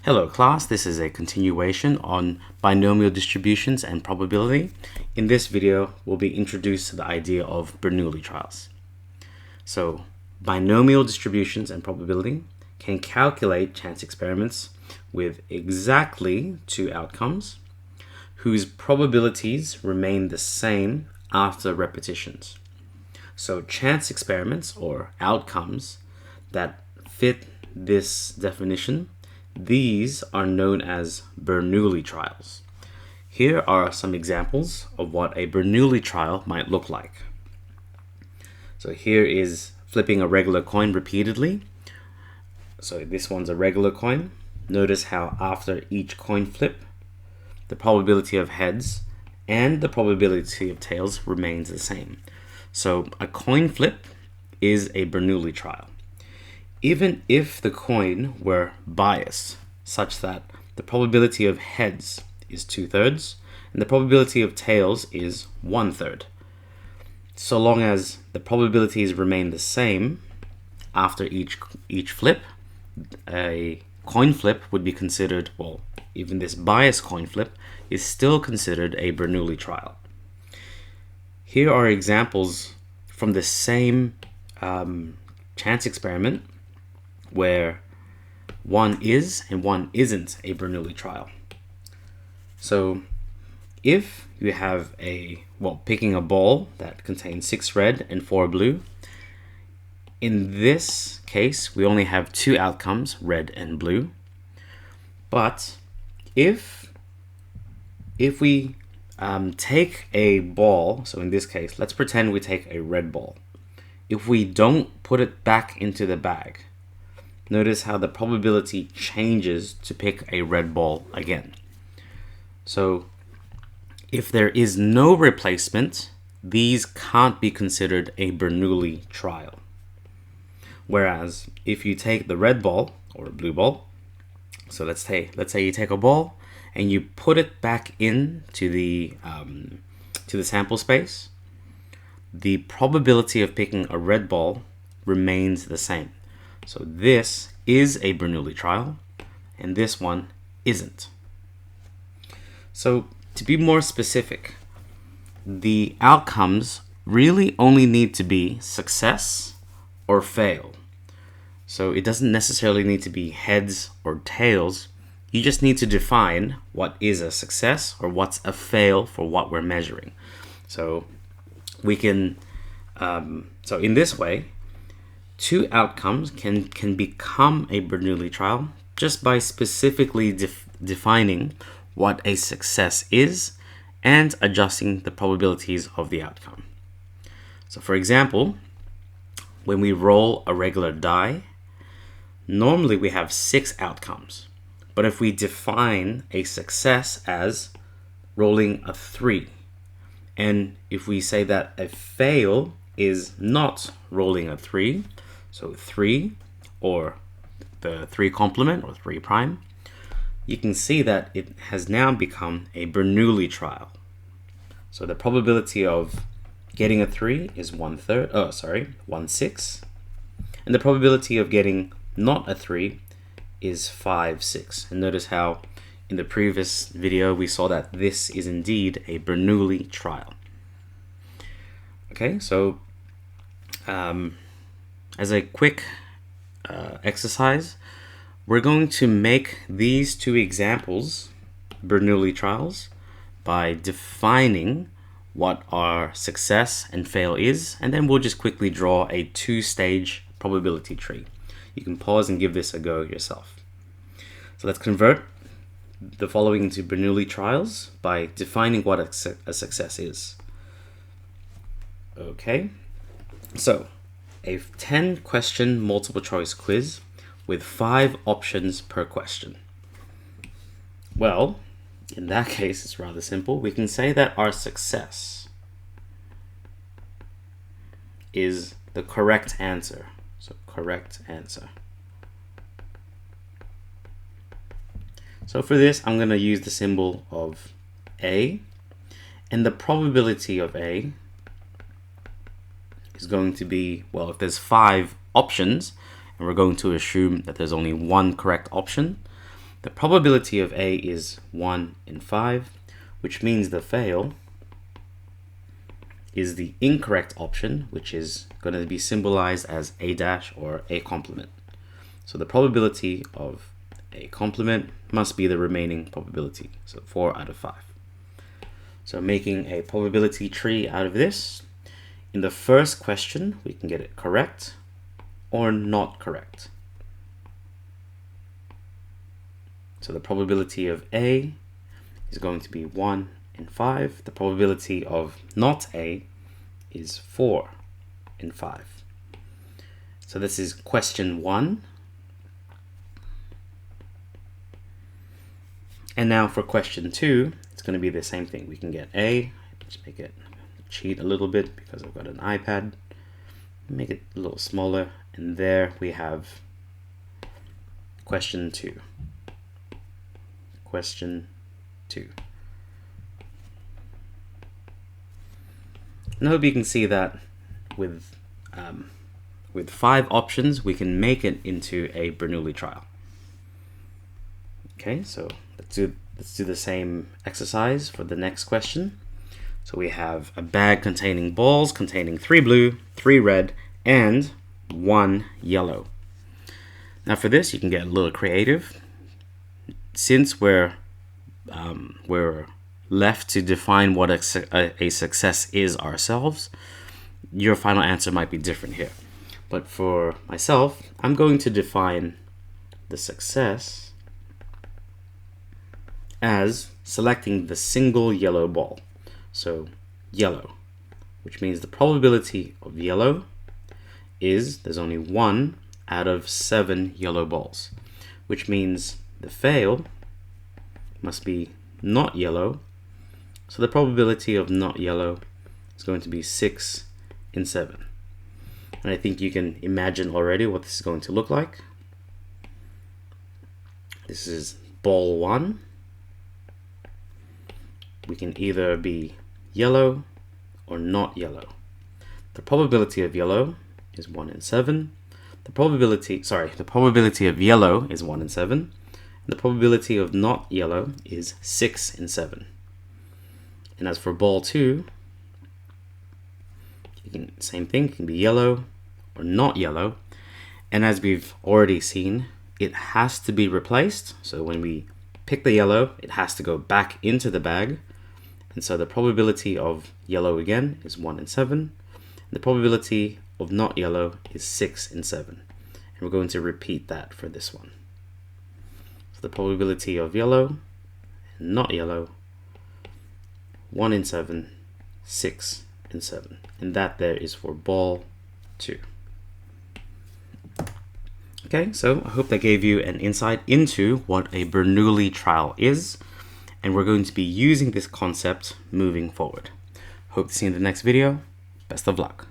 Hello class, this is a continuation on binomial distributions and probability. In this video, we'll be introduced to the idea of Bernoulli trials. So, binomial distributions and probability can calculate chance experiments with exactly two outcomes whose probabilities remain the same after repetitions. So, chance experiments or outcomes that fit this definition, these are known as Bernoulli trials. Here are some examples of what a Bernoulli trial might look like. So here is flipping a regular coin repeatedly. So this one's a regular coin. Notice how after each coin flip, the probability of heads and the probability of tails remains the same. So a coin flip is a Bernoulli trial. Even if the coin were biased, such that the probability of heads is 2/3 and the probability of tails is 1/3. So long as the probabilities remain the same after each flip, a coin flip would be considered, well, even this biased coin flip is still considered a Bernoulli trial. Here are examples from the same chance experiment where one is and one isn't a Bernoulli trial. So if you have picking a ball that contains 6 red and 4 blue, in this case we only have two outcomes, red and blue. But if we take a ball, so in this case let's pretend we take a red ball. If we don't put it back into the bag, notice how the probability changes to pick a red ball again. So if there is no replacement, these can't be considered a Bernoulli trial. Whereas if you take the red ball or a blue ball, so let's say you take a ball and you put it back into the sample space, the probability of picking a red ball remains the same. So this is a Bernoulli trial, and this one isn't. So to be more specific, the outcomes really only need to be success or fail. So it doesn't necessarily need to be heads or tails. You just need to define what is a success or what's a fail for what we're measuring. So we can, so in this way, two outcomes can become a Bernoulli trial just by specifically defining what a success is and adjusting the probabilities of the outcome. So for example, when we roll a regular die, normally we have 6 outcomes. But if we define a success as rolling a 3, and if we say that a fail is not rolling a 3, so 3 or the 3 complement or 3 prime, you can see that it has now become a Bernoulli trial. So the probability of getting a 3 is 1/6, and the probability of getting not a 3 is 5/6. And notice how in the previous video we saw that this is indeed a Bernoulli trial. Okay, so as a quick exercise, we're going to make these two examples Bernoulli trials by defining what our success and fail is, and then we'll just quickly draw a 2-stage probability tree. You can pause and give this a go yourself. So let's convert the following into Bernoulli trials by defining what a success is. Okay, so a 10-question multiple choice quiz with 5 options per question. Well, in that case, it's rather simple. We can say that our success is the correct answer. So correct answer. So for this, I'm going to use the symbol of A, and the probability of A is going to be, well, if there's 5 options, and we're going to assume that there's only one correct option, The probability of A is 1 in 5, which means the fail is the incorrect option, which is going to be symbolized as A dash or A complement. So the probability of A complement must be the remaining probability, so 4 out of 5. So making a probability tree out of this, in the first question, we can get it correct or not correct. So the probability of A is going to be 1 in 5. The probability of not A is 4 in 5. So this is question 1. And now for question 2, it's going to be the same thing. We can get A, just make it cheat a little bit because I've got an iPad. Make it a little smaller, and there we have question 2. Question 2. And I hope you can see that with 5 options, we can make it into a Bernoulli trial. Okay, so let's do the same exercise for the next question. So we have a bag containing balls containing 3 blue, 3 red, and 1 yellow. Now for this, you can get a little creative. Since we're left to define what a success is ourselves, your final answer might be different here. But for myself, I'm going to define the success as selecting the single yellow ball. So yellow, which means the probability of yellow is there's only 1 out of 7 yellow balls, which means the fail must be not yellow. So the probability of not yellow is going to be 6 in 7. And I think you can imagine already what this is going to look like. This is ball 1. We can either be yellow or not yellow. The probability of yellow is 1 in 7. The probability of yellow is 1 in 7. The probability of not yellow is 6 in 7. And as for ball 2, same thing, it can be yellow or not yellow. And as we've already seen, it has to be replaced. So when we pick the yellow, it has to go back into the bag. And so the probability of yellow again is 1 in 7. And the probability of not yellow is 6 in 7. And we're going to repeat that for this one. So the probability of yellow and not yellow, 1 in 7, 6 in 7. And that there is for ball 2. Okay, so I hope that gave you an insight into what a Bernoulli trial is. And we're going to be using this concept moving forward. Hope to see you in the next video. Best of luck.